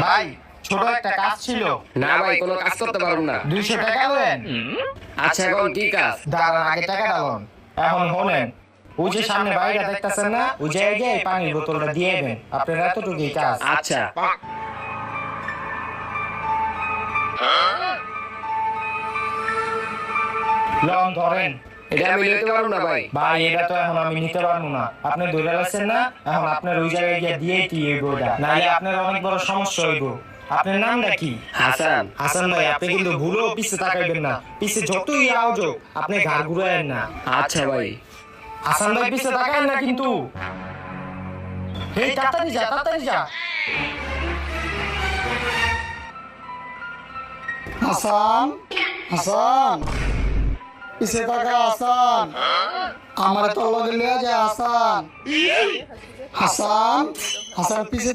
ভাই ছোট একটা কাজ ছিল। না ভাই, কোনো কাজ করতে পারবো না। 200 টাকা দেন। আচ্ছা, এখন কি কাজ? দাঁড়ান, আগে টাকা ডালন। এখন শোনেন, ওই যে সামনে বাড়িটা দেখতেছেন না, ওই জায়গায় এই পানির বোতলটা দিয়ে দেন। আপনার এতটুকুই কাজ। আচ্ছা। লন ধরেন। এটা আমি নিতে পারবো না ভাই। ভাই এটা তো এখন আমি নিতে পারবো না। আপনি ধরে রাখছেন না, এখন আপনার ওই জায়গায় গিয়ে দিয়েই কি হইব ওটা, নাহলে আপনার অনেক বড় সমস্যা হইব। আপনার নামটা কি? হাসান। হাসান ভাই, আপনি কিন্তু ভুলেও পিছে তাকাইবেন না। পিছে যতই আওয়াজ হোক আপনি ঘাড় ঘুরায়েন না। আচ্ছা ভাই। হাসান ভাই পিছে তাকায়েন না কিন্তু। এই তাড়াতাড়ি যা, তাড়াতাড়ি যা। হাসান, হাসান, পিছে তাকা হাসান, আমার তো লগে লিয়া যায় হাসান, হাসান, হাসান পিছে